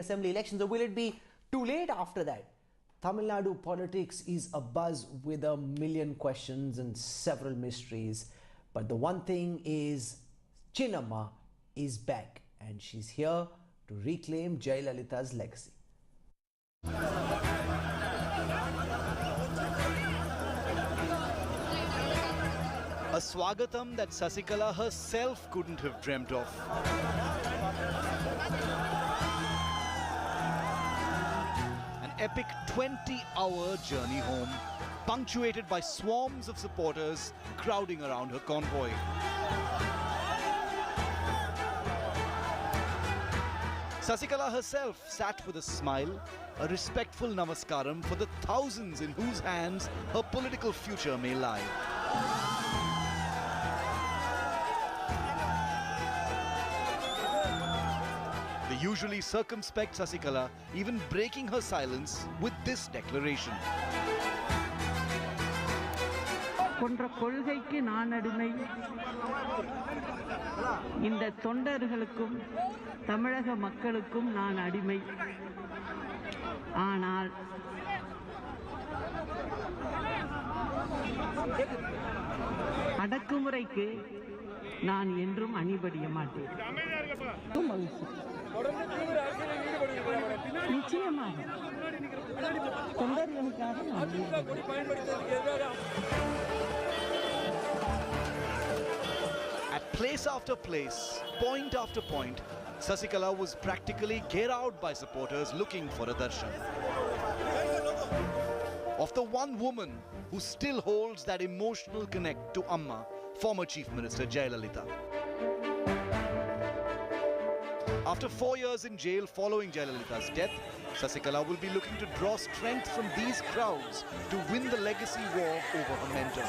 assembly elections, or will it be too late after that? Tamil Nadu politics is abuzz with a million questions and several mysteries. But the one thing is, Amma is back and she's here to reclaim Jayalalitha's legacy. A swagatam that Sasikala herself couldn't have dreamt of. An epic 20-hour journey home, punctuated by swarms of supporters crowding around her convoy. Sasikala herself sat with a smile, a respectful namaskaram for the thousands in whose hands her political future may lie. The usually circumspect Sasikala even breaking her silence with this declaration. கொன்ற கொள்கைக்கு நான் அடிமை. இந்த தொண்டர்களுக்கும் தமிழக மக்களுக்கும் நான் அடிமை. ஆனால் அடக்குமுறைக்கு நான் என்றும் அணிபடிய மாட்டேன். நிச்சயமாக தொண்டர்களுக்காக At place after place, point after point, Sasikala was practically geared out by supporters looking for a darshan. Of the one woman who still holds that emotional connect to Amma, former Chief Minister Jayalalithaa. After 4 years in jail following Jayalalitha's death, Sasikala will be looking to draw strength from these crowds to win the legacy war over her mentor.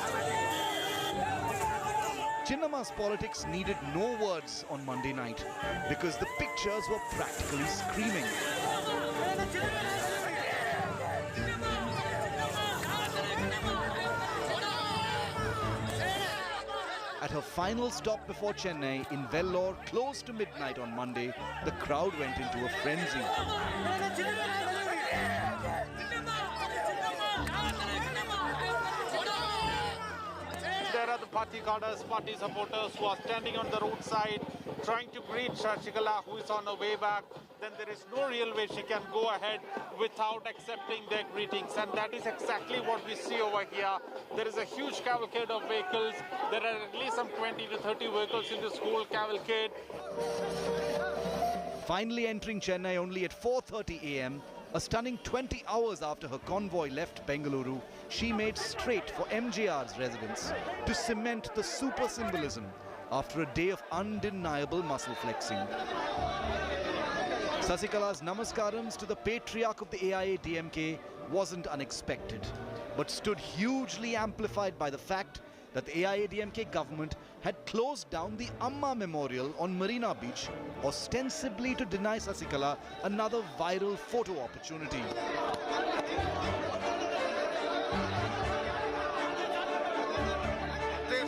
Chinnamma's politics needed no words on Monday night because the pictures were practically screaming. At her final stop before Chennai in Vellore, close to midnight on Monday, the crowd went into a frenzy. There are the party guards, party supporters who are standing on the roadside trying to greet Sasikala, who is on her way back. Then there is no real way she can go ahead without accepting their greetings. And that is exactly what we see over here. There is a huge cavalcade of vehicles. There are at least some 20 to 30 vehicles in this whole cavalcade. Finally entering Chennai only at 4:30 a.m., a stunning 20 hours after her convoy left Bengaluru, she made straight for MJR's residence to cement the super symbolism after a day of undeniable muscle flexing. Sasikala's namaskarams to the patriarch of the AIADMK wasn't unexpected, but stood hugely amplified by the fact that the AIADMK government had closed down the Amma Memorial on Marina Beach, ostensibly to deny Sasikala another viral photo opportunity.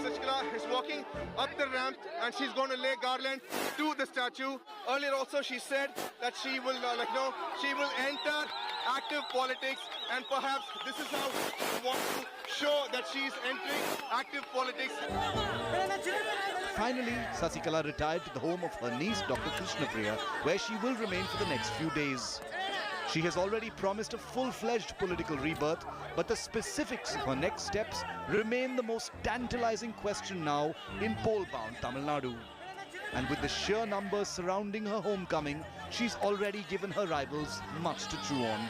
Sasikala is walking up the ramp and she's going to lay garland to the statue. Earlier also she said that she will she will enter active politics, and perhaps this is how she wants to show that she's entering active politics. Finally, Sasikala retired to the home of her niece, Dr. Krishnapriya, where she will remain for the next few days. She has already promised a full-fledged political rebirth, but the specifics of her next steps remain the most tantalizing question now in poll-bound Tamil Nadu. And with the sheer numbers surrounding her homecoming, she's already given her rivals much to chew on.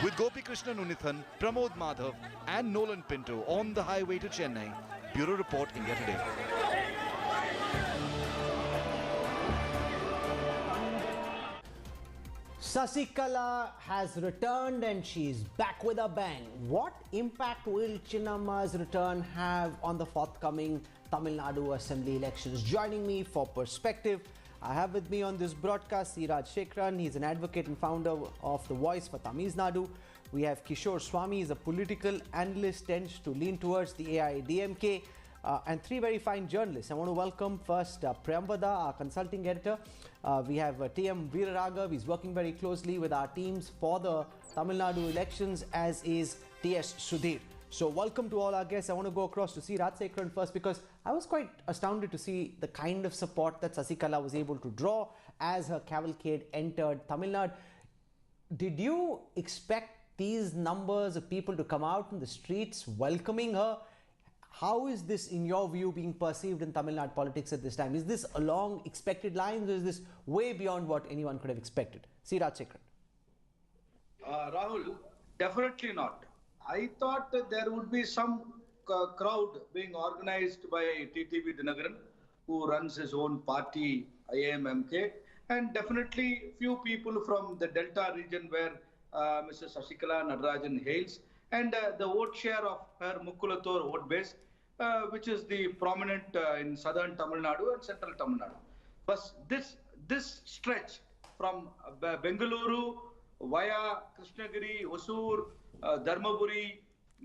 With Gopi Krishnan Unithan, Pramod Madhav and Nolan Pinto on the highway to Chennai, Bureau Report, India Today. Sasikala has returned and she's back with a bang. What impact will Chinnamma's return have on the forthcoming Tamil Nadu Assembly elections? Joining me for perspective, I have with me on this broadcast Siraj Shekran. He's an advocate and founder of The Voice for Tamil Nadu. We have Kishore Swamy, he's a political analyst, tends to lean towards the AIADMK. and three very fine journalists. I want to welcome first Priyambada, our consulting editor. We have T.M. Veeraraghav. He's working very closely with our teams for the Tamil Nadu elections, as is T.S. Sudhir. So welcome to all our guests. I want to go across to see Rajsekharan first, because I was quite astounded to see the kind of support that Sasikala was able to draw as her cavalcade entered Tamil Nadu. Did you expect these numbers of people to come out in the streets welcoming her? How is this, in your view, being perceived in Tamil Nadu politics at this time? Is this along expected lines, or is this way beyond what anyone could have expected? See Rajsekharan. Rahul, definitely not. I thought that there would be some crowd being organized by TTV Dinagaran, who runs his own party, AIADMK, and definitely few people from the Delta region where Mrs. Sasikala Nadarajan hails, and the vote share of her Mukkulathur vote base, which is the prominent in southern Tamil Nadu and central Tamil Nadu. But this stretch from Bengaluru via Krishnagiri, Hosur, Dharmaburi,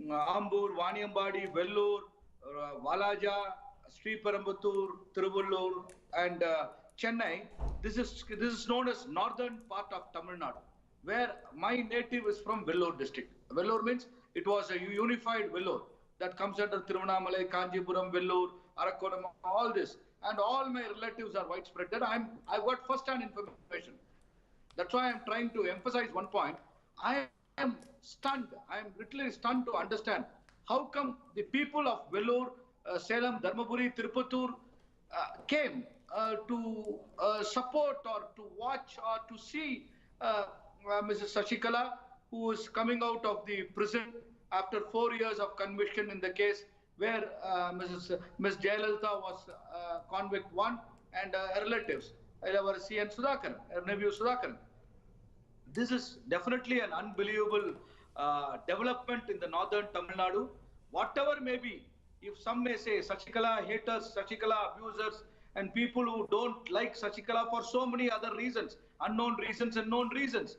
Ambur, Vaniyambadi, Vellore, Valaja, Sri Perambuttur, Tiruvallur, and Chennai. This is known as northern part of Tamil Nadu, where my native is from Vellore district. Vellore means it was a unified Vellore that comes under Tiruvannamalai, Kanjipuram, Vellore, Arakkonam, all this. And all my relatives are widespread. That I've got first-hand information. That's why I'm trying to emphasize one point. I am stunned. I am literally stunned to understand how come the people of Vellore, Salem, Dharmaburi, Tirupattur came to support or to watch or to see Mrs. Sasikala, who is coming out of the prison after 4 years of conviction in the case where Ms. Jayalalithaa was convict 1, and her relatives, our C.N. Sudhakaran, her nephew Sudhakaran. This is definitely an unbelievable development in the northern Tamil Nadu. Whatever may be, if some may say Sasikala haters, Sasikala abusers, and people who don't like Sasikala for so many other reasons, unknown reasons and known reasons.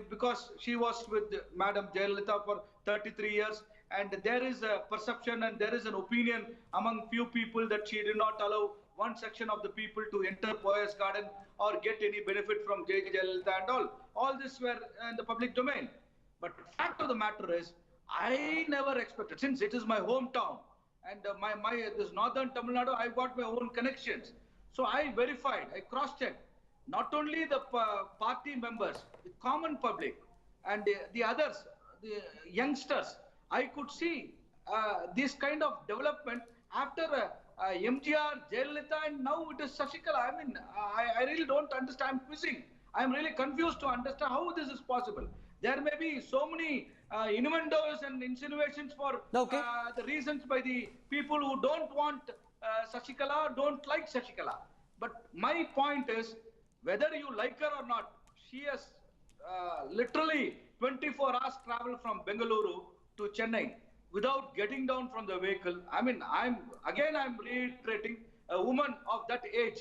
Because she was with Madam Jayalalithaa for 33 years, and there is a perception and there is an opinion among few people that she did not allow one section of the people to enter Poyas Garden or get any benefit from Jayalalithaa and all. All this were in the public domain. But the fact of the matter is, I never expected, since it is my hometown, and this northern Tamil Nadu, I got my own connections. So I verified, I cross-checked. Not only the party members, the common public, and the others, the youngsters, I could see this kind of development after MGR, Jayalalithaa, and now it is Sasikala. I mean, I really don't understand. I'm quizzing. I'm really confused to understand how this is possible. There may be so many innuendos and insinuations for the reasons by the people who don't want Sasikala, don't like Sasikala. But my point is, whether you like her or not, she has literally 24 hours travel from Bengaluru to Chennai without getting down from the vehicle. I mean, I'm reiterating, a woman of that age,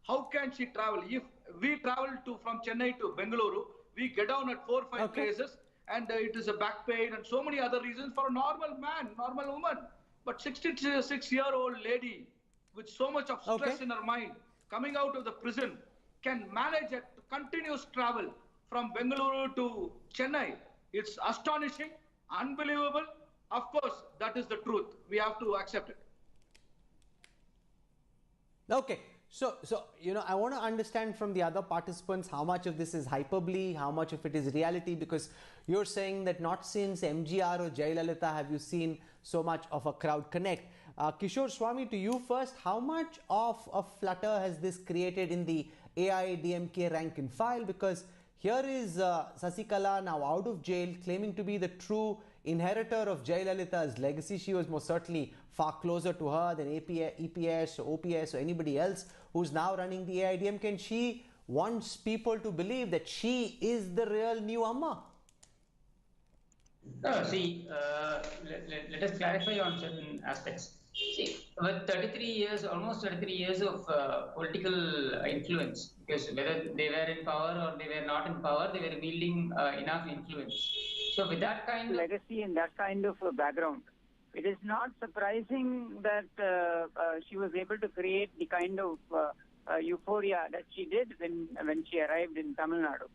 how can she travel? If we travel from Chennai to Bengaluru, we get down at 4 or 5 places, and it is a back pain and so many other reasons for a normal man, normal woman. But 66-year-old lady with so much of stress in her mind, coming out of the prison, can manage a continuous travel from Bengaluru to Chennai. It's astonishing, unbelievable. Of course, that is the truth. We have to accept it. Okay. So I want to understand from the other participants how much of this is hyperbole, how much of it is reality, because you're saying that not since MGR or Jayalalithaa have you seen so much of a crowd connect. Kishore Swami, to you first, how much of a flutter has this created in the AIADMK rank and file? Because here is Sasikala now out of jail, claiming to be the true inheritor of Jayalalitha's legacy. She was most certainly far closer to her than EPS or OPS or anybody else who's now running the AIADMK, and she wants people to believe that she is the real new Amma. See, let us clarify on certain aspects. See, with 33 years, almost 33 years of political influence, because whether they were in power or they were not in power, they were wielding enough influence. So with that kind of legacy and that kind of background, it is not surprising that she was able to create the kind of euphoria that she did when she arrived in Tamil Nadu.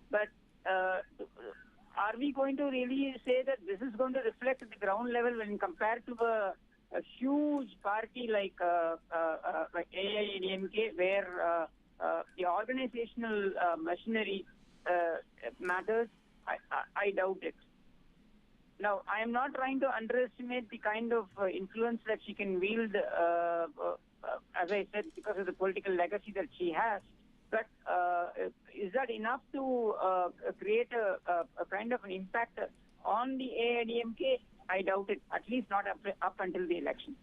But are we going to really say that this is going to reflect at the ground level when compared to a huge party like AIADMK, where the organizational machinery matters? I doubt it. Now, I am not trying to underestimate the kind of influence that she can wield, as I said, because of the political legacy that she has. But is that enough to create a kind of an impact on the AIADMK? I doubt it, at least not up until the elections.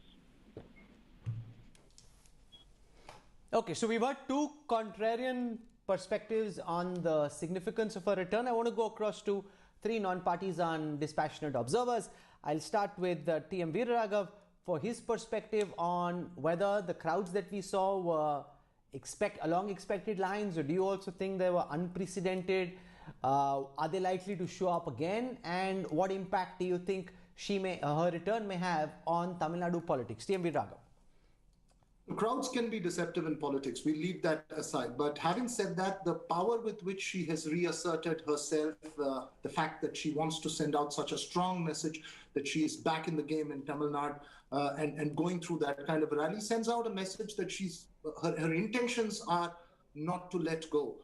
Okay, so we've heard two contrarian perspectives on the significance of her return. I want to go across to three non-parties and dispassionate observers. I'll start with T.M. Veeraraghav for his perspective on whether the crowds that we saw were along expected lines, or do you also think they were unprecedented? Are they likely to show up again? And what impact do you think her return may have on Tamil Nadu politics? T.M. Veeraraghav. Crowds can be deceptive in politics. We leave that aside. But having said that, the power with which she has reasserted herself, the fact that she wants to send out such a strong message that she is back in the game in Tamil Nadu and going through that kind of rally sends out a message that her intentions are not to let go.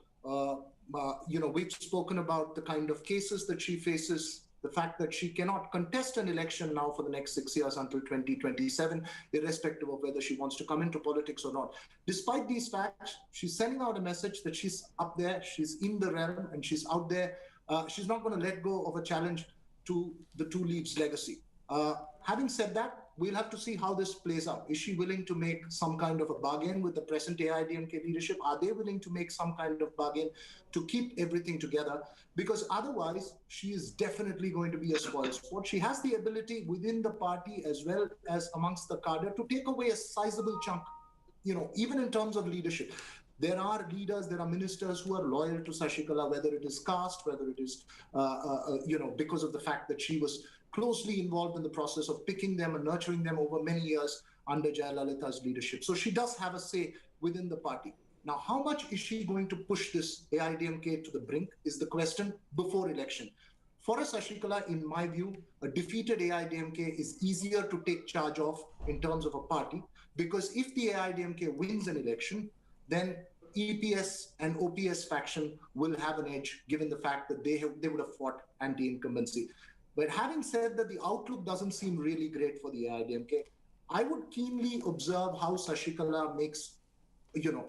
We've spoken about the kind of cases that she faces, the fact that she cannot contest an election now for the next 6 years until 2027, irrespective of whether she wants to come into politics or not. Despite these facts, she's sending out a message that she's up there, she's in the realm, and she's out there. She's not going to let go of a challenge to the Two Leaves legacy. Having said that, we'll have to see how this plays out. Is she willing to make some kind of a bargain with the present AIADMK leadership? Are they willing to make some kind of bargain to keep everything together? Because otherwise, she is definitely going to be a spoiled sport. She has the ability within the party as well as amongst the cadre to take away a sizable chunk, even in terms of leadership. There are leaders, there are ministers who are loyal to Sasikala, whether it is caste, whether it is, because of the fact that she was closely involved in the process of picking them and nurturing them over many years under Jayalalitha's leadership. So she does have a say within the party. Now, how much is she going to push this AIADMK to the brink is the question before election. For a Sasikala, in my view, a defeated AIADMK is easier to take charge of in terms of a party, because if the AIADMK wins an election, then EPS and OPS faction will have an edge, given the fact that they would have fought anti-incumbency. But having said that, the outlook doesn't seem really great for the AIADMK. I would keenly observe how Sasikala makes,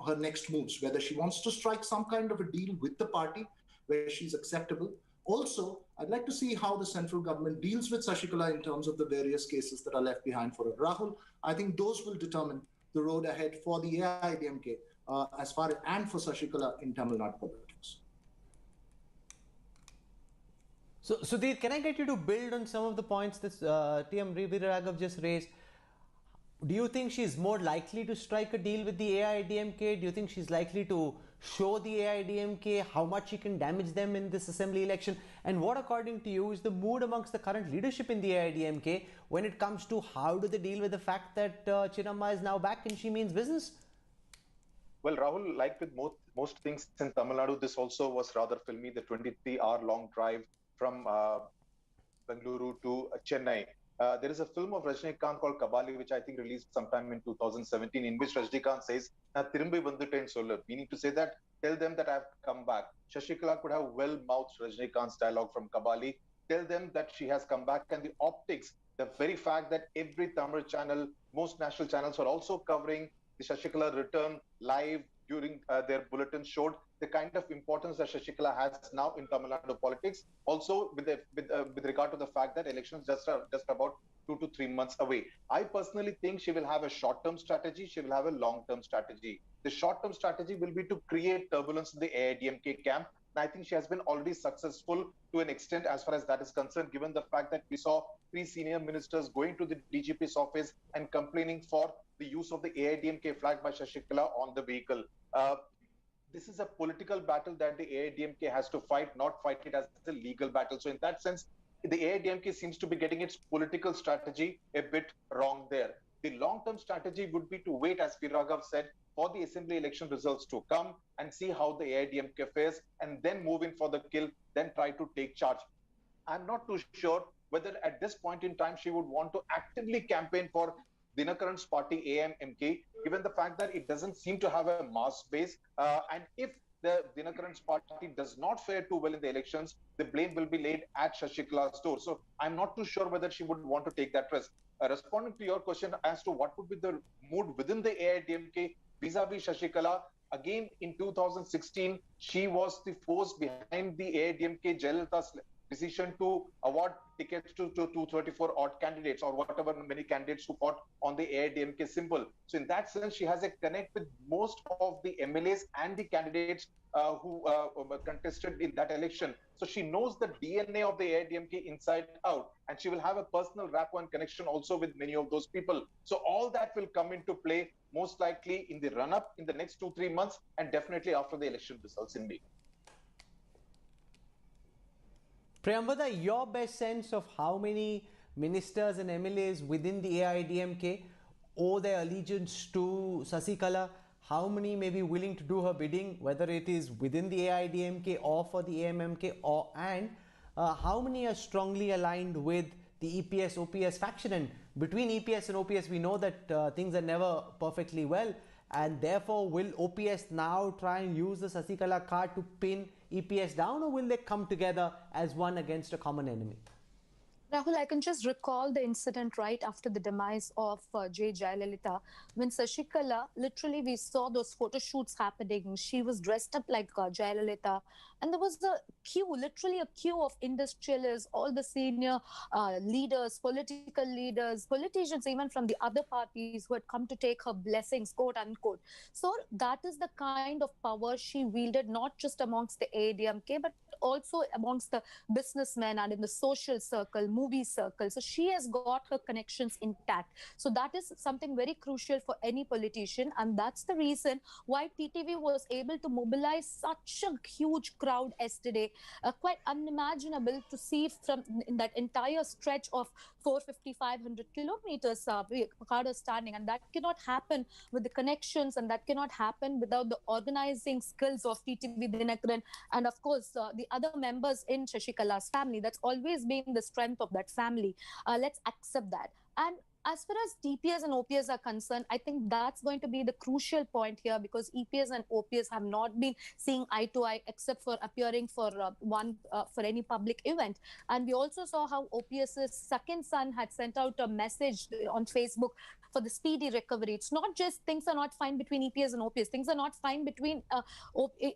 her next moves, whether she wants to strike some kind of a deal with the party where she's acceptable. Also, I'd like to see how the central government deals with Sasikala in terms of the various cases that are left behind for her. Rahul, I think those will determine the road ahead for the AIADMK and for Sasikala in Tamil Nadu politics. So, Sudhir, can I get you to build on some of the points that T.M. Veeraraghav just raised? Do you think she's more likely to strike a deal with the AIADMK? Do you think she's likely to show the AIADMK how much she can damage them in this assembly election? And what, according to you, is the mood amongst the current leadership in the AIADMK when it comes to how do they deal with the fact that Chinnamma is now back and she means business? Well, Rahul, like with most things in Tamil Nadu, this also was rather filmy, the 23-hour-long drive from Bengaluru to Chennai. There is a film of Rajinikanth called Kabali, which I think released sometime in 2017, in which Rajinikanth says, "Tirumbi vanduten sollu," meaning to say that, tell them that I've come back. Sasikala could have well-mouthed Rajinikanth's dialogue from Kabali, tell them that she has come back, and the optics, the very fact that every Tamil channel, most national channels are also covering the Sasikala return live during their bulletin showed the kind of importance that Sasikala has now in Tamil Nadu politics. Also, with regard to the fact that elections just about 2 to 3 months away. I personally think she will have a short-term strategy. She will have a long-term strategy. The short-term strategy will be to create turbulence in the AIADMK camp. And I think she has been already successful to an extent as far as that is concerned, given the fact that we saw 3 senior ministers going to the DGP's office and complaining for the use of the AIADMK flag by Sasikala on the vehicle. This is a political battle that the AIADMK has to fight, not fight it as a legal battle. So in that sense, the AIADMK seems to be getting its political strategy a bit wrong there. The long-term strategy would be to wait, as Raghav said, for the assembly election results to come and see how the AIADMK fares, and then move in for the kill, then try to take charge. I'm not too sure whether at this point in time she would want to actively campaign for Dinakaran's party AIADMK, given the fact that it doesn't seem to have a mass base. And if the Dinakaran's party does not fare too well in the elections, the blame will be laid at Sasikala's door. So I'm not too sure whether she would want to take that risk. Responding to your question as to what would be the mood within the AIADMK vis-a-vis Sasikala, again in 2016, she was the force behind the AIADMK Jayalalitha's decision to award tickets to 234 odd candidates, or whatever many candidates who fought on the AIADMK symbol. So in that sense, she has a connect with most of the MLAs and the candidates who contested in that election. So she knows the DNA of the AIADMK inside out, and she will have a personal rapport and connection also with many of those people. So all that will come into play most likely in the run-up in the next 2-3 months, and definitely after the election results in May. Priyambada, your best sense of how many ministers and MLAs within the AIADMK owe their allegiance to Sasikala? How many may be willing to do her bidding, whether it is within the AIADMK or for the AMMK, and how many are strongly aligned with the EPS-OPS faction? And between EPS and OPS, we know that things are never perfectly well, and therefore will OPS now try and use the Sasikala card to pin EPS down, or will they come together as one against a common enemy? Rahul, I can just recall the incident right after the demise of Jayalalithaa, when Sasikala, literally we saw those photo shoots happening. She was dressed up like Jayalalithaa, and there was a queue, literally a queue of industrialists, all the senior leaders, politicians even from the other parties who had come to take her blessings, quote unquote. So that is the kind of power she wielded, not just amongst the AIADMK, but also amongst the businessmen and in the social circle, movie circle. So she has got her connections intact. So that is something very crucial for any politician, and that's the reason why TTV was able to mobilize such a huge crowd yesterday, quite unimaginable to see from in that entire stretch of 450-500 kilometers Carter standing, and that cannot happen with the connections, and that cannot happen without the organizing skills of TTV Dinakaran and of course the other members in Sasikala's family. That's always been the strength of that family. Let's accept that. And as far as TPS and OPS are concerned, I think that's going to be the crucial point here, because EPS and OPS have not been seeing eye to eye except for appearing for for any public event. And we also saw how OPS's second son had sent out a message on Facebook for the speedy recovery. It's not just things are not fine between EPS and OPS. Things are not fine between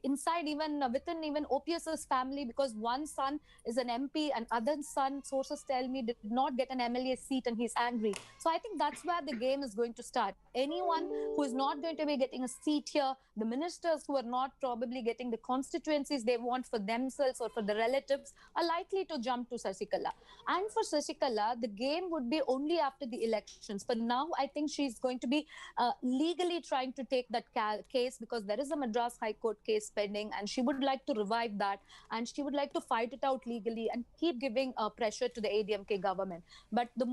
inside even within even OPS's family, because one son is an MP and other son, sources tell me, did not get an MLA seat and he's angry. So I think that's where the game is going to start. Anyone who is not going to be getting a seat here, the ministers who are not probably getting the constituencies they want for themselves or for the relatives, are likely to jump to Sasikala. And for Sasikala, the game would be only after the elections. But now I think she's going to be legally trying to take that case, because there is a Madras High Court case pending, and she would like to revive that, and she would like to fight it out legally and keep giving pressure to the AIADMK government. But the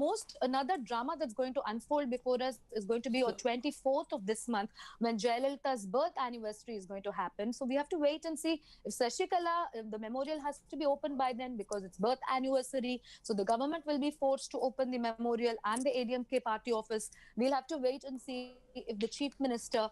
another drama that's going to unfold before us is going to be on 24th of this month, when Jayalalitha's birth anniversary is going to happen. So we have to wait and see if Sasikala, if the memorial has to be opened by then, because it's birth anniversary. So the government will be forced to open the memorial and the AIADMK party office. We'll have to wait and see if the chief minister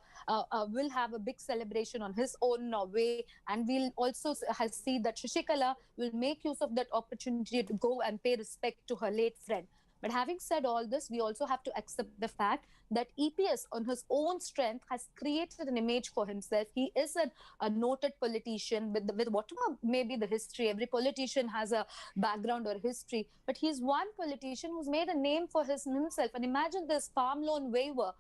will have a big celebration on his own way. And we'll also see that Sasikala will make use of that opportunity to go and pay respect to her late friend. But having said all this, we also have to accept the fact that EPS on his own strength has created an image for himself. He is a noted politician with whatever may be the history. Every politician has a background or history, but he's one politician who's made a name for himself. And imagine this farm loan waiver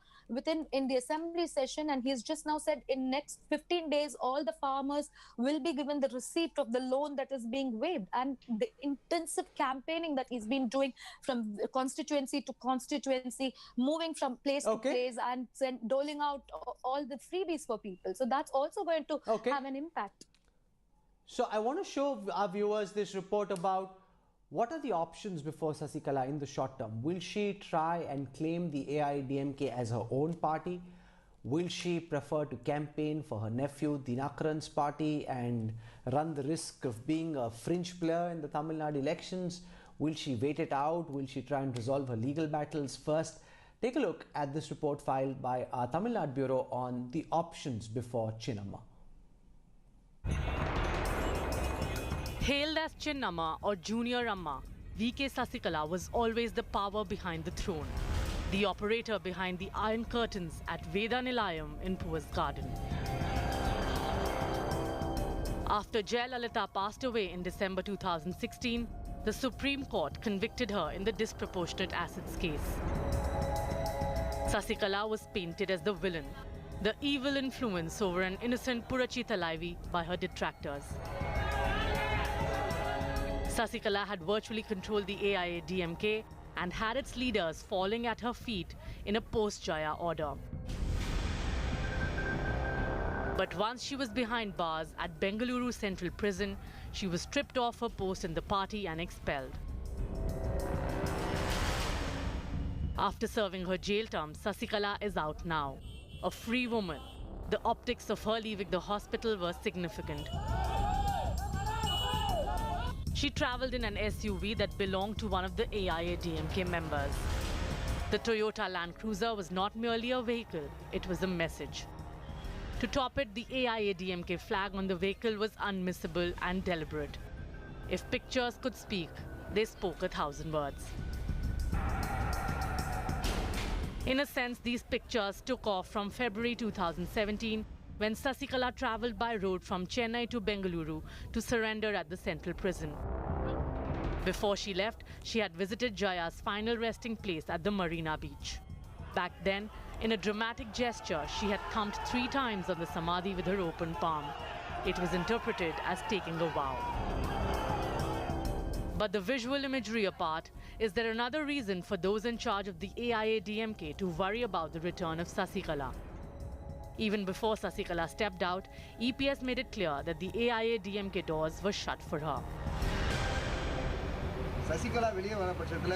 in the assembly session, and he's just now said in next 15 days all the farmers will be given the receipt of the loan that is being waived. And the intensive campaigning that he's been doing from constituency to constituency, moving from place to place, and doling out all the freebies for people. So that's also going to have an impact. So I want to show our viewers this report about What are the options before Sasikala in the short term? Will she try and claim the AIADMK as her own party? Will she prefer to campaign for her nephew Dinakaran's party and run the risk of being a fringe player in the Tamil Nadu elections? Will she wait it out? Will she try and resolve her legal battles first? Take a look at this report filed by our Tamil Nadu Bureau on the options before Chinnamma. Hailed as Chinnamma or Junior Amma, VK Sasikala was always the power behind the throne, the operator behind the iron curtains at Veda Nilayam in Poor's Garden. After Jayalalithaa passed away in December 2016, the Supreme Court convicted her in the disproportionate assets case. Sasikala was painted as the villain, the evil influence over an innocent Purachi Thalaivi by her detractors. Sasikala had virtually controlled the AIADMK and had its leaders falling at her feet in a post-Jaya order. But once she was behind bars at Bengaluru Central Prison, she was stripped off her post in the party and expelled. After serving her jail term, Sasikala is out now. A free woman. The optics of her leaving the hospital were significant. She travelled in an SUV that belonged to one of the AIADMK members. The Toyota Land Cruiser was not merely a vehicle, it was a message. To top it, the AIADMK flag on the vehicle was unmissable and deliberate. If pictures could speak, they spoke 1,000 words. In a sense, these pictures took off from February 2017, when Sasikala travelled by road from Chennai to Bengaluru to surrender at the central prison. Before she left, she had visited Jaya's final resting place at the Marina Beach. Back then, in a dramatic gesture, she had thumped 3 times on the Samadhi with her open palm. It was interpreted as taking a vow. But the visual imagery apart, is there another reason for those in charge of the AIADMK to worry about the return of Sasikala? Even before Sasikala stepped out, EPS made it clear that the AIADMK doors were shut for her. Sasikala வெளியே வர பட்சத்துல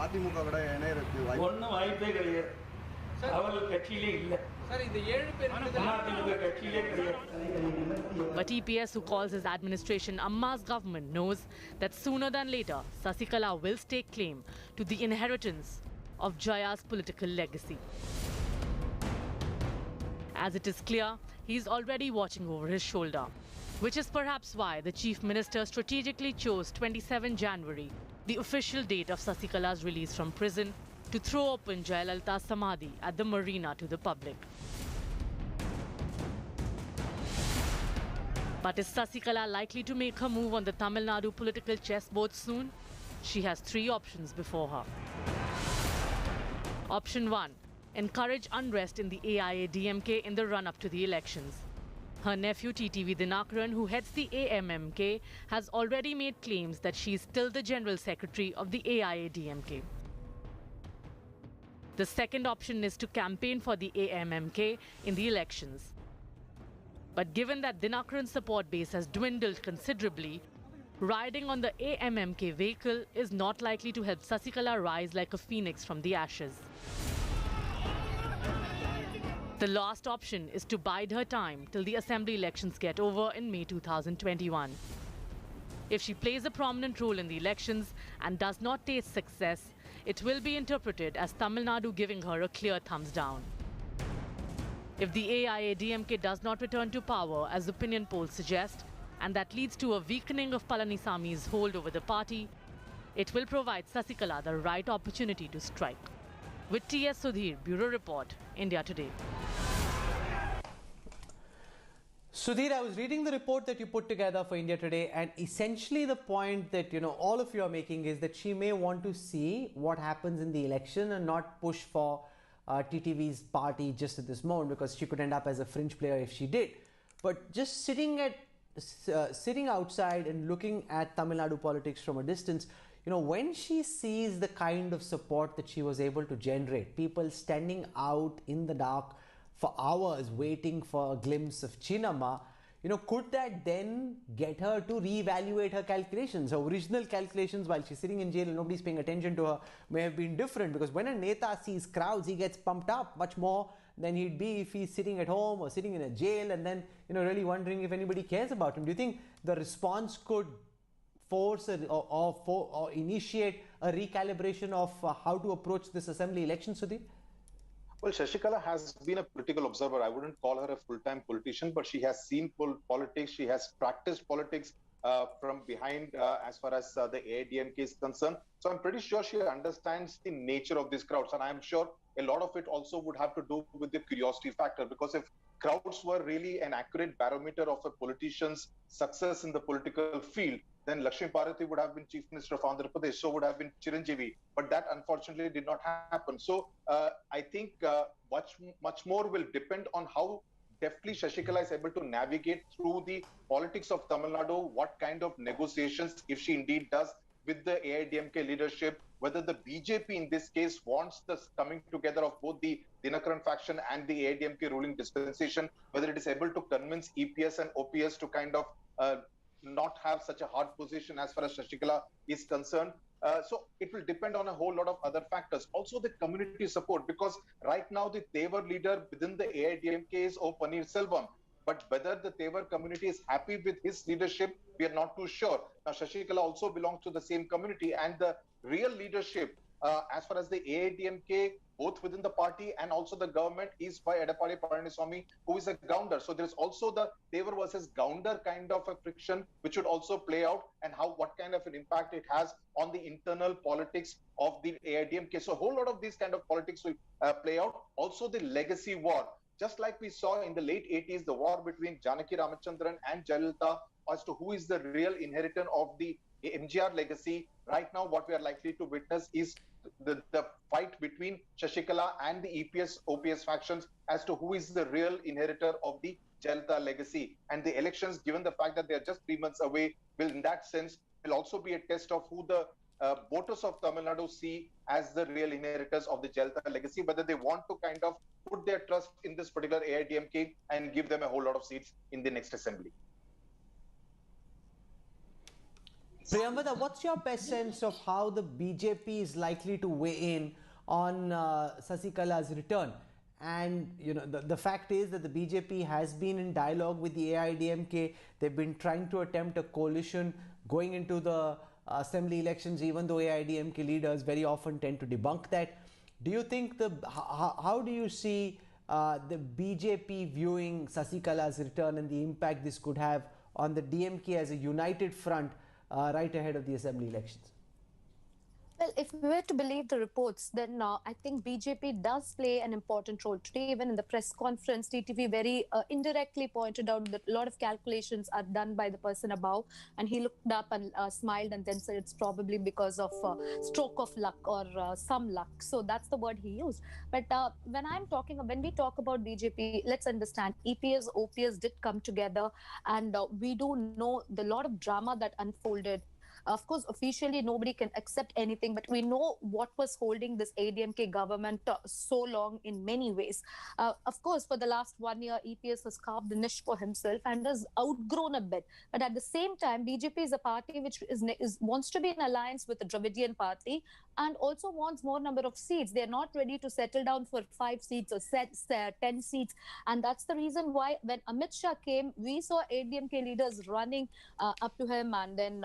அதிமுக கூட இணையறதுக்கு வாய்ப்பு ஒண்ணும் வாய்ப்பே கிடையாது. அவர்கள் கட்சியிலே இல்ல. சார் இந்த 7 பேர் அதிமுக கட்சியிலே கிடையாது. But EPS, who calls his administration Amma's government, knows that sooner than later, Sasikala will stake claim to the inheritance of Jaya's political legacy. As it is clear, he is already watching over his shoulder, which is perhaps why the Chief Minister strategically chose 27 January, the official date of Sasikala's release from prison, to throw open Jayalalitha's Samadhi at the Marina to the public. But is Sasikala likely to make her move on the Tamil Nadu political chessboard soon? She has 3 options before her. Option 1. Encourage unrest in the AIADMK in the run-up to the elections. Her nephew TTV Dinakaran, who heads the AMMK, has already made claims that she is still the General Secretary of the AIADMK. The second option is to campaign for the AMMK in the elections. But given that Dinakaran's support base has dwindled considerably, riding on the AMMK vehicle is not likely to help Sasikala rise like a phoenix from the ashes. The last option is to bide her time till the assembly elections get over in May 2021. If she plays a prominent role in the elections and does not taste success, it will be interpreted as Tamil Nadu giving her a clear thumbs down. If the AIADMK does not return to power, as opinion polls suggest, and that leads to a weakening of Palanisami's hold over the party, it will provide Sasikala the right opportunity to strike. With T.S. Sudhir, Bureau Report, India Today. Sudhir, I was reading the report that you put together for India Today, and essentially the point that all of you are making is that she may want to see what happens in the election and not push for TTV's party just at this moment, because she could end up as a fringe player if she did. But just sitting outside and looking at Tamil Nadu politics from a distance, when she sees the kind of support that she was able to generate, people standing out in the dark for hours waiting for a glimpse of Chinnamma, could that then get her to reevaluate her calculations? Her original calculations while she's sitting in jail and nobody's paying attention to her may have been different, because when a Neta sees crowds, he gets pumped up much more than he'd be if he's sitting at home or sitting in a jail and then, really wondering if anybody cares about him. Do you think the response could force or initiate a recalibration of how to approach this assembly election, Sudhir? Well, Sasikala has been a political observer. I wouldn't call her a full-time politician, but she has seen politics. She has practiced politics from behind as far as the AIADMK is concerned. So I'm pretty sure she understands the nature of these crowds. And I'm sure a lot of it also would have to do with the curiosity factor, because if crowds were really an accurate barometer of a politician's success in the political field, then Lakshmi Bharati would have been Chief Minister of Andhra Pradesh, so would have been Chiranjeevi. But that unfortunately did not happen. So I think much more will depend on how deftly Sasikala is able to navigate through the politics of Tamil Nadu, what kind of negotiations, if she indeed does, with the AIADMK leadership, whether the BJP in this case wants the coming together of both the Dinakaran faction and the AIADMK ruling dispensation, whether it is able to convince EPS and OPS to kind of not have such a hard position as far as Sasikala is concerned. So it will depend on a whole lot of other factors. Also the community support, because right now the Tevar leader within the AIADMK is O. Paneerselvam. But whether the Tevar community is happy with his leadership, we are not too sure. Now, Sasikala also belongs to the same community, and the real leadership, as far as the AIADMK, both within the party and also the government, is by Edappadi Palaniswamy, who is a Gounder. So there is also the Tevar versus Gounder kind of a friction, which would also play out, and what kind of an impact it has on the internal politics of the AIADMK. So a whole lot of these kind of politics will play out. Also the legacy war. Just like we saw in the late 80s, the war between Janaki Ramachandran and Jayalalithaa as to who is the real inheritor of the MGR legacy. Right now, what we are likely to witness is the fight between Sasikala and the EPS-OPS factions as to who is the real inheritor of the Jayalalithaa legacy. And the elections, given the fact that they are just 3 months away, will in that sense will also be a test of who the voters of Tamil Nadu see as the real inheritors of the Jayalalithaa legacy, whether they want to kind of put their trust in this particular AIADMK and give them a whole lot of seats in the next assembly. Priyambada, what's your best sense of how the BJP is likely to weigh in on Sasikala's return? And the fact is that the BJP has been in dialogue with the AIADMK. They've been trying to attempt a coalition going into the assembly elections, even though AIADMK leaders very often tend to debunk that. Do you think how do you see the BJP viewing Sasikala's return and the impact this could have on the DMK as a united front right ahead of the assembly elections? Well, if we were to believe the reports, then I think BJP does play an important role. Today, even in the press conference, TTV very indirectly pointed out that a lot of calculations are done by the person above. And he looked up and smiled and then said it's probably because of stroke of luck or some luck. So that's the word he used. But when we talk about BJP, let's understand EPS, OPS did come together. And we do know the lot of drama that unfolded. Of course, officially, nobody can accept anything, but we know what was holding this AIADMK government so long in many ways. Of course, for the last 1 year, EPS has carved a niche for himself and has outgrown a bit. But at the same time, BJP is a party which wants to be in alliance with the Dravidian party and also wants more number of seats. They're not ready to settle down for 5 seats or 10 seats. And that's the reason why when Amit Shah came, we saw AIADMK leaders running up to him and then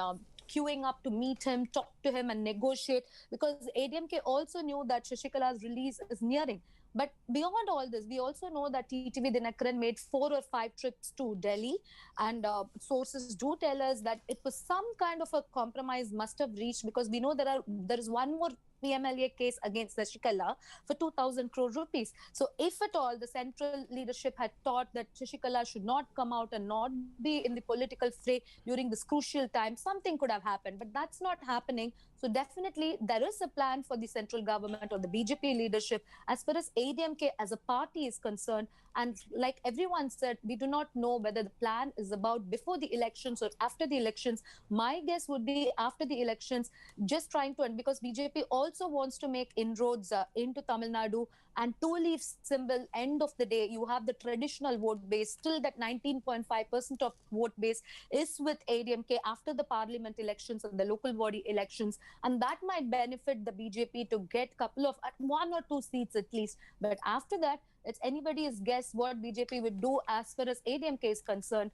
queuing up to meet him, talk to him and negotiate, because AIADMK also knew that Sasikala's release is nearing. But beyond all this, we also know that TTV Dinakaran made 4 or 5 trips to Delhi, and sources do tell us that it was some kind of a compromise must have reached, because we know there is one more PMLA case against Sasikala for 2,000 crore rupees. So if at all the central leadership had thought that Sasikala should not come out and not be in the political fray during this crucial time, something could have happened. But that's not happening. So definitely there is a plan for the central government or the BJP leadership as far as AIADMK as a party is concerned. And like everyone said, we do not know whether the plan is about before the elections or after the elections. My guess would be after the elections, just trying to, and because BJP also also wants to make inroads into Tamil Nadu, and two-leaf symbol, end of the day, you have the traditional vote base. Still that 19.5% of vote base is with AIADMK after the parliament elections and the local body elections. And that might benefit the BJP to get couple of, one or two seats at least. But after that, it's anybody's guess what BJP would do as far as AIADMK is concerned,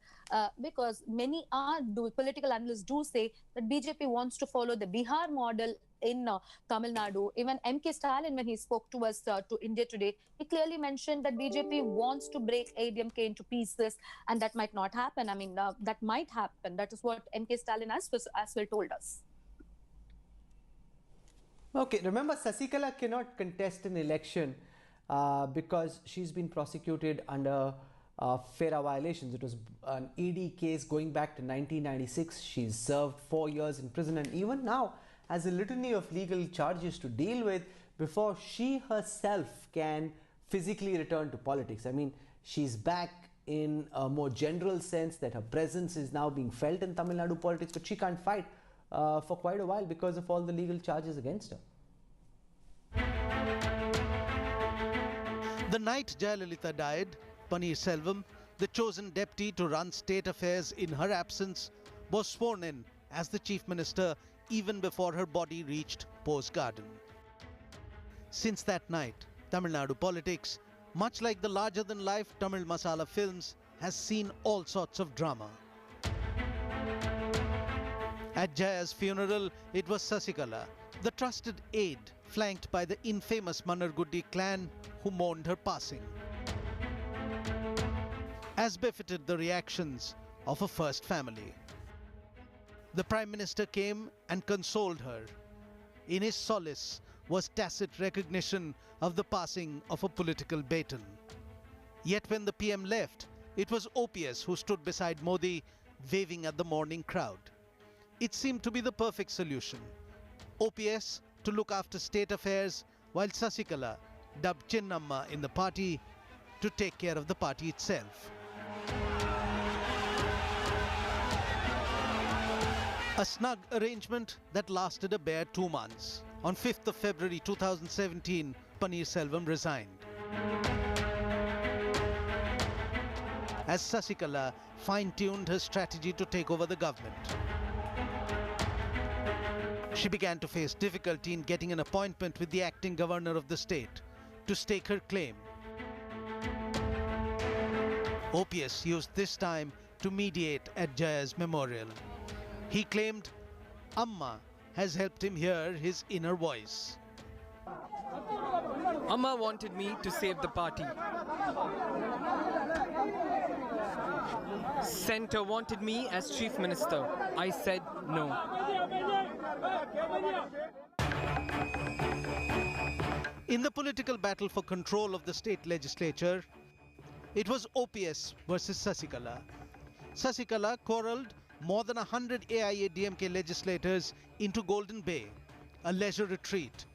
because many political analysts do say that BJP wants to follow the Bihar model in Tamil Nadu. Even MK Stalin, when he spoke to us to India Today, he clearly mentioned that BJP wants to break AIADMK into pieces, and that might not happen. I mean, that might happen. That is what MK Stalin as well told us. Okay, remember Sasikala cannot contest an election because she's been prosecuted under FERA violations. It was an ED case going back to 1996. She's served 4 years in prison, and even now has a litany of legal charges to deal with before she herself can physically return to politics. I mean, she's back in a more general sense that her presence is now being felt in Tamil Nadu politics, but she can't fight for quite a while because of all the legal charges against her. The night Jayalalithaa died, Paneerselvam, the chosen deputy to run state affairs in her absence, was sworn in as the chief minister even before her body reached Pose Garden. Since that night, Tamil Nadu politics, much like the larger-than-life Tamil Masala films, has seen all sorts of drama. At Jaya's funeral, it was Sasikala, the trusted aide, flanked by the infamous Manarguddi clan, who mourned her passing, as befitted the reactions of a first family. The Prime Minister came and consoled her. In his solace was tacit recognition of the passing of a political baton. Yet when the PM left, it was OPS who stood beside Modi, waving at the mourning crowd. It seemed to be the perfect solution. OPS to look after state affairs, while Sasikala, dubbed Amma in the party, to take care of the party itself. A snug arrangement that lasted a bare 2 months. On 5th of February 2017, Paneerselvam resigned, as Sasikala fine-tuned her strategy to take over the government. She began to face difficulty in getting an appointment with the acting governor of the state to stake her claim. OPS used this time to mediate at Jaya's memorial. He claimed Amma has helped him hear his inner voice. Amma wanted me to save the party. Centre wanted me as chief minister. I said no. In the political battle for control of the state legislature, it was OPS versus Sasikala. Sasikala corralled more than 100 AIADMK legislators into Golden Bay, a leisure retreat,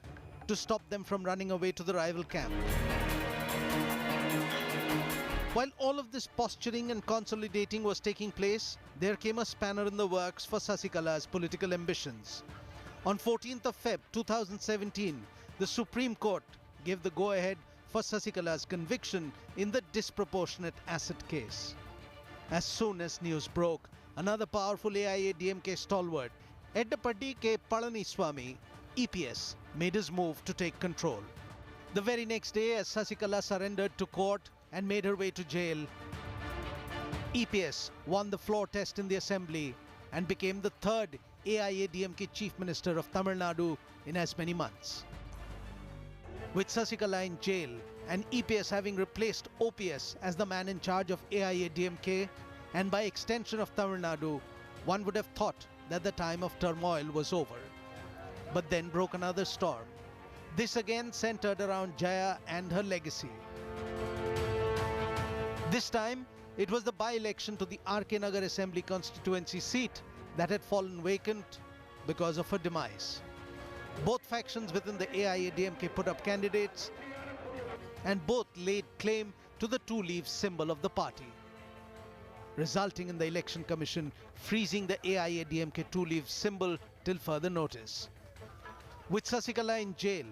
to stop them from running away to the rival camp. While all of this posturing and consolidating was taking place, there came a spanner in the works for Sasikala's political ambitions. On 14th of Feb 2017, the Supreme Court gave the go-ahead for Sasikala's conviction in the disproportionate asset case. As soon as news broke, another powerful AIADMK stalwart, Edappadi K. Palaniswamy, EPS, made his move to take control. The very next day, as Sasikala surrendered to court and made her way to jail, EPS won the floor test in the assembly and became the third AIADMK Chief Minister of Tamil Nadu in as many months. With Sasikala in jail and EPS having replaced OPS as the man in charge of AIADMK, and by extension of Tamil Nadu, one would have thought that the time of turmoil was over. But then broke another storm. This again centered around Jaya and her legacy. This time, it was the by-election to the RK Nagar Assembly constituency seat that had fallen vacant because of her demise. Both factions within the AIADMK put up candidates, and both laid claim to the two-leaf symbol of the party, resulting in the Election Commission freezing the AIADMK two-leaf symbol till further notice. With Sasikala in jail,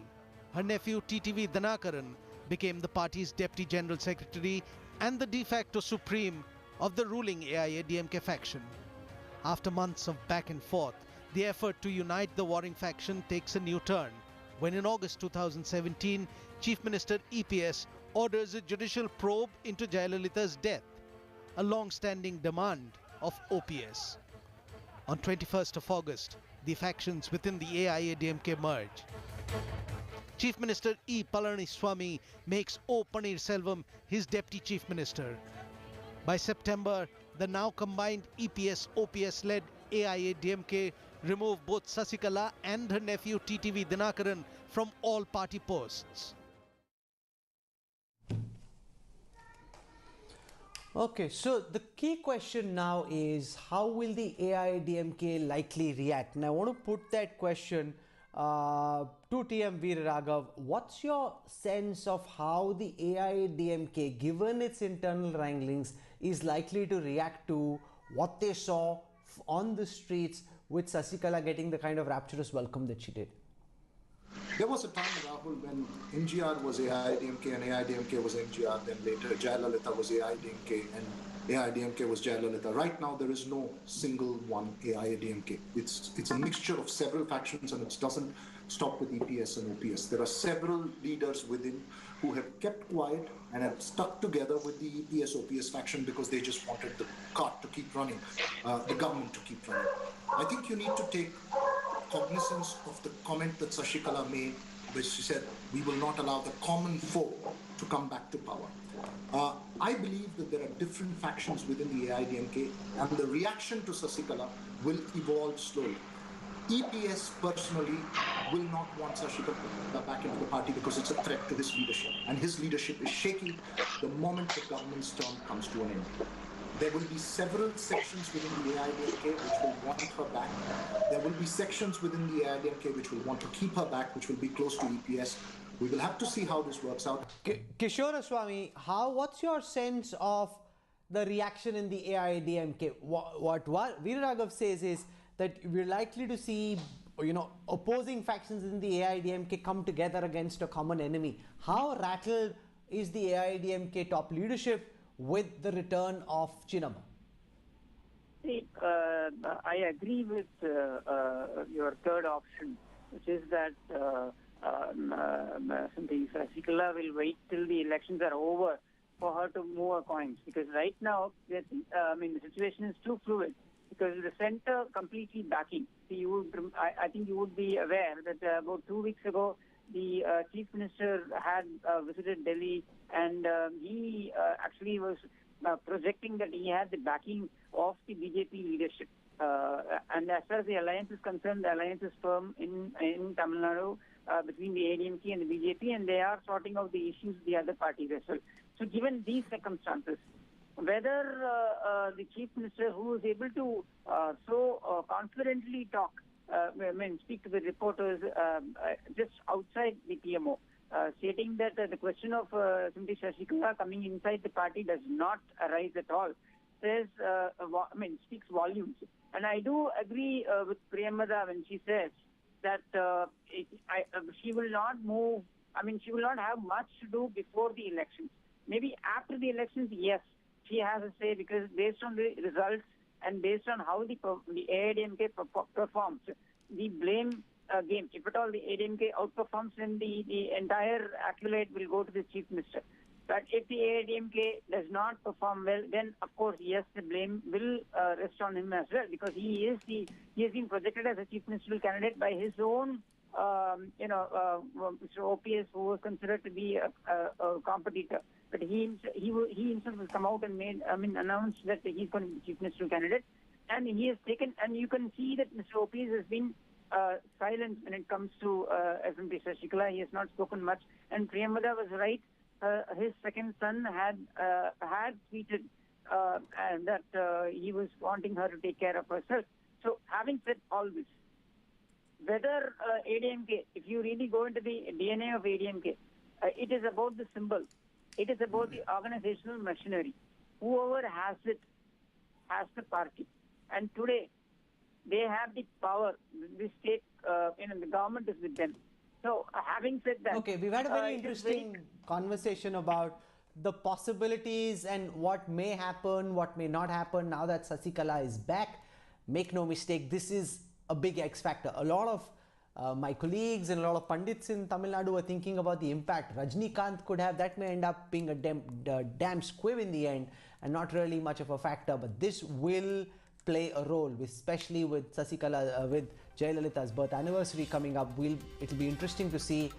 her nephew TTV Dhanakaran became the party's Deputy General Secretary and the de facto supreme of the ruling AIADMK faction. After months of back and forth, the effort to unite the warring faction takes a new turn when in August 2017, Chief Minister EPS orders a judicial probe into Jayalalitha's death, a long-standing demand of OPS. On 21st of August, the factions within the AIADMK merge. Chief Minister E. Palaniswamy makes O. Paneerselvam his Deputy Chief Minister. By September, the now combined EPS-OPS-led AIADMK removed both Sasikala and her nephew TTV Dhanakaran from all party posts. Okay, so the key question now is how will the AIADMK likely react? And I want to put that question to TM Veeraraghav. What's your sense of how the AIADMK, given its internal wranglings, is likely to react to what they saw on the streets with Sasikala getting the kind of rapturous welcome that she did? There was a time, Rahul, when MGR was AIADMK and AIADMK was MGR, then later Jayalalithaa was AIADMK and AIADMK was Jayalalithaa. Right now, there is no single one AIADMK. It's a mixture of several factions, and it doesn't stop with EPS and OPS. There are several leaders within who have kept quiet and have stuck together with the EPS-OPS faction because they just wanted the cart to keep running, the government to keep running. I think you need to take cognizance of the comment that Sasikala made, which she said, we will not allow the common folk to come back to power. I believe that there are different factions within the AIADMK, and the reaction to Sasikala will evolve slowly. EPS personally will not want Sasikala back into the party because it's a threat to his leadership, and his leadership is shaky the moment the government's term comes to an end. There will be several sections within the AIADMK which will want her back. There will be sections within the AIADMK which will want to keep her back, which will be close to EPS. We will have to see how this works out. Kishore Swami, what's your sense of the reaction in the AIADMK? What Veeraraghav says is that we're likely to see, opposing factions in the AIADMK come together against a common enemy. How rattled is the AIADMK top leadership with the return of Chinnamma? See, I agree with your third option, which is that Sasikala will wait till the elections are over for her to move her coins. Because right now, the situation is too fluid. Because the centre completely backing. See, I think you would be aware that about 2 weeks ago, the Chief Minister had visited Delhi, and he actually was projecting that he had the backing of the BJP leadership. And as far as the alliance is concerned, the alliance is firm in Tamil Nadu between the AIADMK and the BJP, and they are sorting out the issues with the other parties as well. So given these circumstances, whether the Chief Minister, who is able to so confidently speak to the reporters just outside the PMO, stating that the question of Sasikala coming inside the party does not arise at all, says, speaks volumes. And I do agree with Priyamada when she says that she will not move, she will not have much to do before the elections. Maybe after the elections, yes, she has a say, because based on the results and based on how the AIADMK performs, the blame game, if at all the AIADMK outperforms, then the entire accolade will go to the Chief Minister. But if the AIADMK does not perform well, then of course, yes, the blame will rest on him as well, because he has been projected as a Chief Ministerial candidate by his own Mr. OPS, who was considered to be a competitor. But he himself has come out and announced that he's going to be Chief Ministerial candidate, and he has taken. And you can see that Mr. OPS has been silent when it comes to SMP Sasikala. He has not spoken much. And Priyamada was right. His second son had tweeted that he was wanting her to take care of herself. So, having said all this, whether AIADMK, if you really go into the DNA of AIADMK, it is about the symbol. It is about the organizational machinery. Whoever has it has the party. And today, They have the power. The state, the government is with them. So, having said that... Okay, we've had a very interesting conversation about the possibilities and what may happen, what may not happen now that Sasikala is back. Make no mistake, this is a big X factor. A lot of my colleagues and a lot of pundits in Tamil Nadu are thinking about the impact Rajnikant could have. That may end up being a damn squib in the end and not really much of a factor. But this will play a role, especially with Sasikala, with Jayalalitha's birth anniversary coming up. It'll be interesting to see,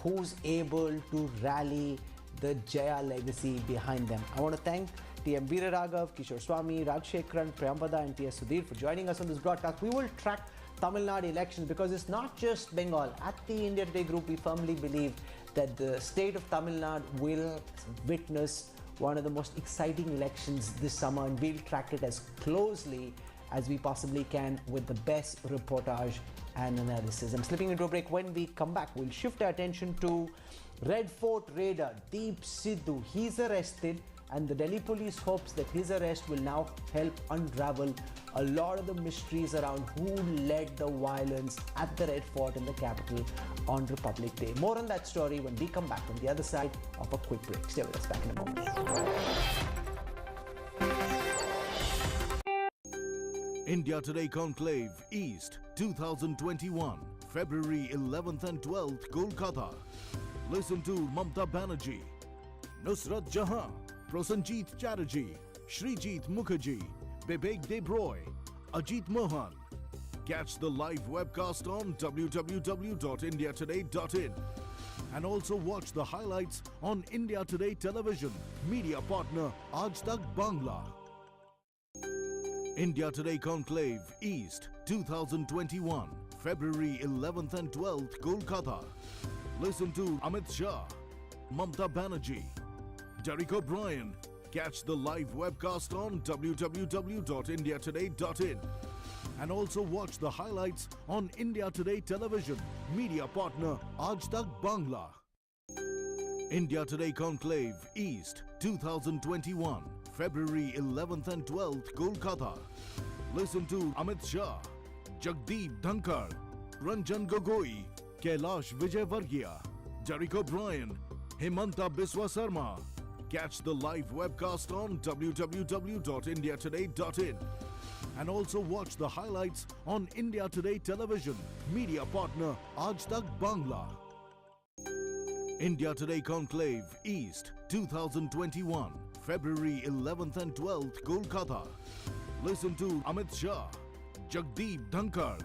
who's able to rally the Jaya legacy behind them. I want to thank T.M. Veeraraghav, Kishore Swami, Rajshekharan, Priyampada and T.S. Sudhir for joining us on this broadcast. We will track Tamil Nadu elections because it's not just Bengal. At the India Today Group, we firmly believe that the state of Tamil Nadu will witness one of the most exciting elections this summer, and we'll track it as closely as we possibly can with the best reportage and analysis. I'm slipping into a break. When we come back, we'll shift our attention to Red Fort raider Deep Sidhu. He's arrested, and the Delhi police hopes that his arrest will now help unravel a lot of the mysteries around who led the violence at the Red Fort in the capital on Republic Day. More on that story when we come back on the other side of a quick break. Stay with us, back in a moment. India Today Conclave East 2021, February 11th and 12th, Kolkata. Listen to Mamta Banerjee, Nusrat Jahan, Prosenjit Chatterjee, Srijit Mukherjee, Bibek Debroy, Ajit Mohan. Catch the live webcast on www.indiatoday.in and also watch the highlights on India Today Television, media partner Aaj Tak Bangla. India Today Conclave East 2021, February 11th and 12th, Kolkata. Listen to Amit Shah, Mamta Banerjee, Derek O'Brien. Catch the live webcast on www.indiatoday.in and also watch the highlights on India Today Television, media partner Aaj Tak Bangla. India Today Conclave East 2021, February 11th and 12th, Kolkata. Listen to Amit Shah, Jagdeep Dhankar, Ranjan Gogoi, Kailash Vijayvargiya, Derek O'Brien, Himanta Biswa Sarma. Catch the live webcast on www.indiatoday.in and also watch the highlights on India Today Television, media partner Aaj Tak Bangla. India Today Conclave East 2021, February 11th and 12th, Kolkata. Listen to Amit Shah, Jagdeep Dhankar,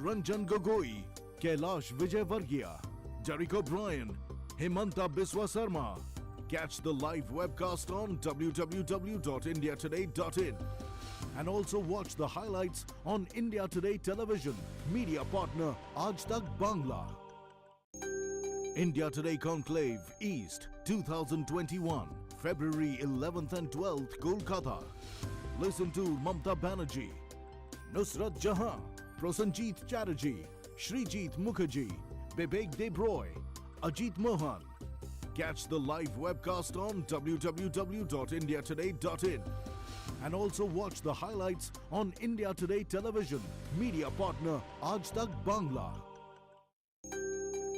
Ranjan Gogoi, Kailash Vijayvargiya, Derek O'Brien, Himanta Biswa Sarma. Catch the live webcast on www.indiatoday.in and also watch the highlights on India Today Television, media partner Aaj Tak Bangla. India Today Conclave East 2021, February 11th and 12th, Kolkata. Listen to Mamta Banerjee, Nusrat Jahan, Prosenjit Chatterjee, Srijit Mukherjee, Bibek Debroy, Ajit Mohan. Catch the live webcast on www.indiatoday.in and also watch the highlights on India Today Television, media partner Aaj Tak Bangla.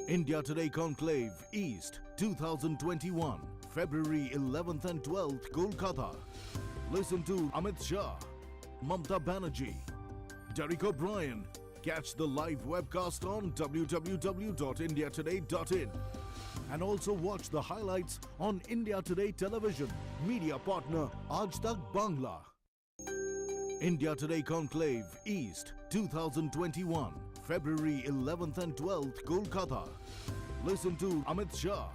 India Today Conclave East 2021, February 11th and 12th, Kolkata. Listen to Amit Shah, Mamta Banerjee, Derek O'Brien. Catch the live webcast on www.indiatoday.in and also watch the highlights on India Today Television, media partner Aaj Tak Bangla. India Today Conclave East 2021, February 11th and 12th, Kolkata. Listen to Amit Shah,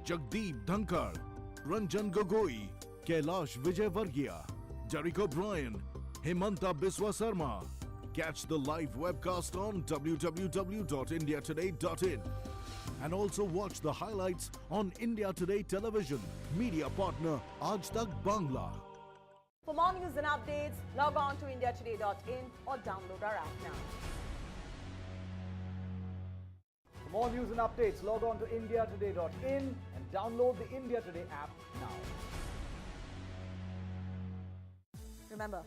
Jagdeep Dhankar, Ranjan Gogoi, Kailash Vijayvargiya, Derek O'Brien, Himanta Biswa Sarma. Catch the live webcast on www.indiatoday.in and also watch the highlights on India Today Television, media partner Aaj Tak Bangla. For more news and updates, log on to indiatoday.in or download our app now. For more news and updates, log on to indiatoday.in and download the India Today app now. Remember,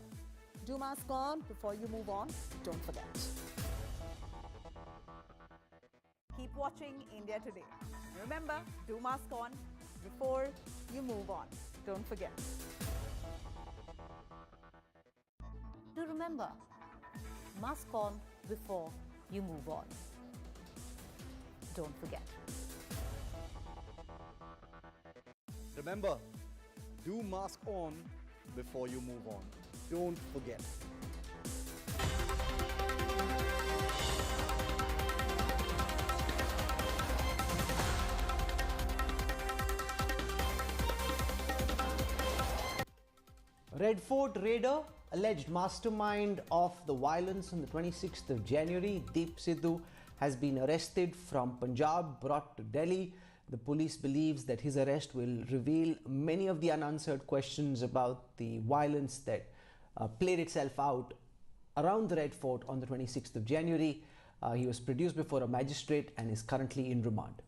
Do mask on before you move on. Don't forget. Keep watching India Today. Remember, do mask on before you move on. Don't forget. Do remember, mask on before you move on. Don't forget. Remember, do mask on before you move on. Don't forget. Red Fort raider, alleged mastermind of the violence on the 26th of January, Deep Sidhu, has been arrested from Punjab, brought to Delhi. The police believes that his arrest will reveal many of the unanswered questions about the violence that played itself out around the Red Fort on the 26th of January. He was produced before a magistrate and is currently in remand.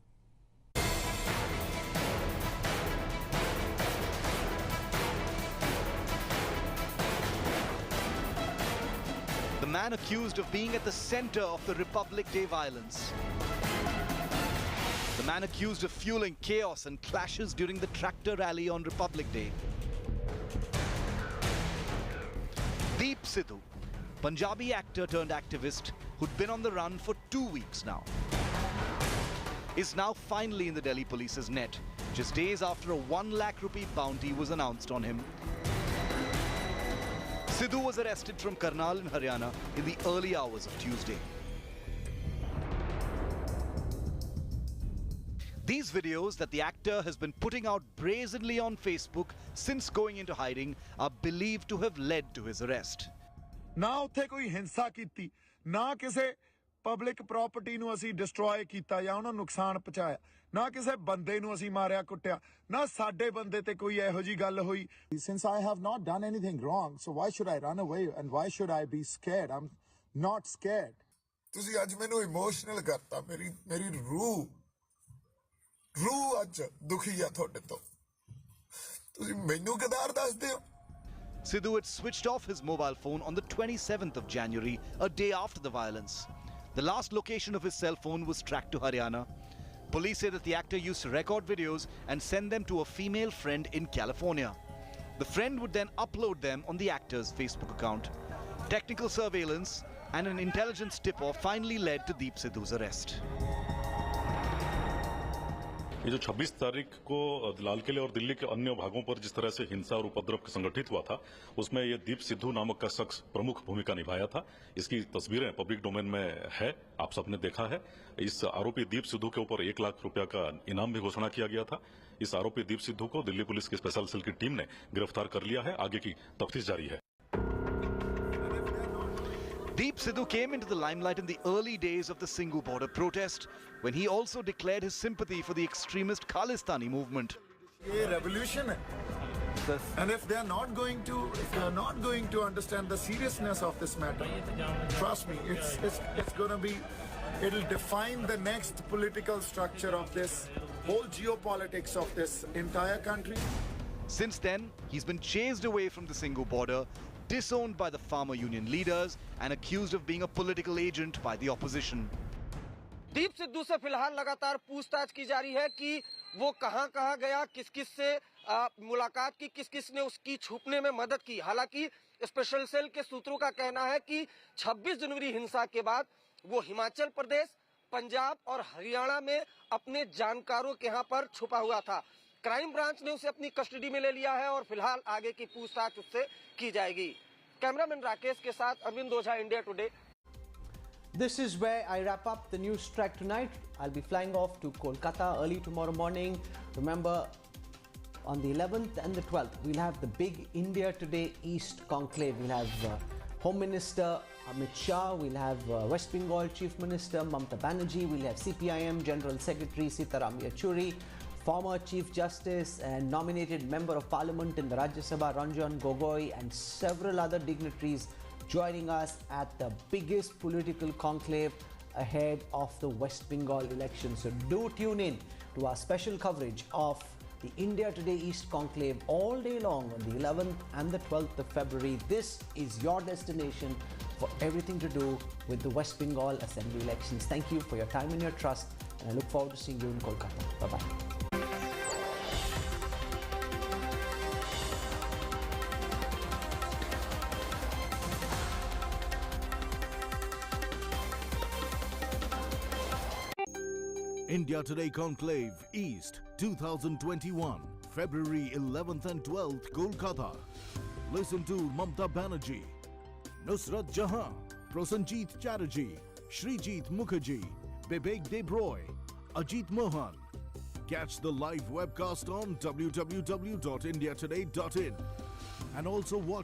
The man accused of being at the center of the Republic Day violence. The man accused of fueling chaos and clashes during the tractor rally on Republic Day. Deep Sidhu, Punjabi actor turned activist who'd been on the run for 2 weeks now, is now finally in the Delhi police's net, just days after a 1 lakh rupee bounty was announced on him. Sidhu was arrested from Karnal in Haryana in the early hours of Tuesday. These videos that the actor has been putting out brazenly on Facebook since going into hiding are believed to have led to his arrest. ना उत्थे कोई हिंसा कीती ना किसे public property ਨੂੰ ਅਸੀਂ destroy ਕੀਤਾ ਜਾਂ ਉਹਨਾਂ ਨੂੰ ਨੁਕਸਾਨ ਪਹੁੰਚਾਇਆ ਨਾ ਕਿਸੇ ਬੰਦੇ ਨੂੰ ਅਸੀਂ ਮਾਰਿਆ ਕੁੱਟਿਆ ਨਾ ਸਾਡੇ ਬੰਦੇ ਤੇ ਕੋਈ ਇਹੋ ਜੀ ਗੱਲ ਹੋਈ Since I have not done anything wrong, so why should I run away and why should I be scared? I'm not scared. ਤੁਸੀਂ ਅੱਜ ਮੈਨੂੰ ਇਮੋਸ਼ਨਲ ਕਰਤਾ ਮੇਰੀ ਰੂਹ ਅੱਜ ਦੁਖੀ ਆ ਤੁਹਾਡੇ ਤੋਂ ਤੁਸੀਂ ਮੈਨੂੰ ਕਿਦਾਰ ਦੱਸਦੇ ਹੋ Sidhu had switched off his mobile phone on the 27th of January, a day after the violence. The last location of his cell phone was tracked to Haryana. Police say that the actor used to record videos and send them to a female friend in California. The friend would then upload them on the actor's Facebook account. Technical surveillance and an intelligence tip-off finally led to Deep Sidhu's arrest. ये जो 26 तारीख को लाल किले और दिल्ली के अन्य भागों पर जिस तरह से हिंसा और उपद्रव संगठित हुआ था उसमें ये दीप सिद्धू नामक का शख्स प्रमुख भूमिका निभाया था। इसकी तस्वीरें पब्लिक डोमेन में है, आप सबने देखा है। इस आरोपी दीप सिद्धू के ऊपर 1 लाख रुपया का इनाम भी घोषणा किया गया था। इस आरोपी दीप सिद्धू को दिल्ली पुलिस की स्पेशल सेल की टीम ने गिरफ्तार कर लिया है। आगे की तफ्तीश जारी है। Deep Sidhu came into the limelight in the early days of the Singhu border protest, when he also declared his sympathy for the extremist Khalistani movement. ये revolution है. And if they are not going to understand the seriousness of this matter, trust me, it's going to be, it'll define the next political structure of this whole geopolitics of this entire country. Since then, he's been chased away from the Singhu border, disowned by the farmer union leaders and accused of being a political agent by the opposition. Deep Sidhu से फिलहाल लगातार पूछताछ की जारी है कि वो कहां गया, किस-किस से मुलाकात की, किस-किस ने उसकी छुपने में मदद की। हालांकि स्पेशल सेल के सूत्रों का कहना है कि 26 जनवरी हिंसा के बाद वो हिमाचल प्रदेश, पंजाब और हरियाणा में अपने जानकारों के यहाँ पर छुपा हुआ था। क्राइम ब्रांच ने उसे अपनी कस्टडी में ले लिया है और फिलहाल आगे की पूछताछ उससे की जाएगी। कैमरामैन राकेश के साथ Arvind Ojha, India Today. This is where I wrap up the Newstrack tonight. I'll be flying off to Kolkata early tomorrow morning. Remember, on the 11th and the 12th, we'll have the big India Today East Conclave. We'll have Home Minister Amit Shah, we'll have West Bengal Chief Minister Mamata Banerjee, we'll have CPIM General Secretary Sitaram Yechuri, former Chief Justice and nominated Member of Parliament in the Rajya Sabha Ranjan Gogoi, and several other dignitaries joining us at the biggest political conclave ahead of the West Bengal election. So do tune in to our special coverage of the India Today East Conclave all day long on the 11th and the 12th of February. This is your destination for everything to do with the West Bengal Assembly elections. Thank you for your time and your trust, and I look forward to seeing you in Kolkata. Bye-bye. India Today Conclave East 2021, February 11th and 12th, Kolkata. Listen to Mamta Banerjee, Nusrat Jahan, Prosenjit Chatterjee, Srijit Mukherjee, Bibek Debroy, Ajit Mohan. Catch the live webcast on www.indiatoday.in and also watch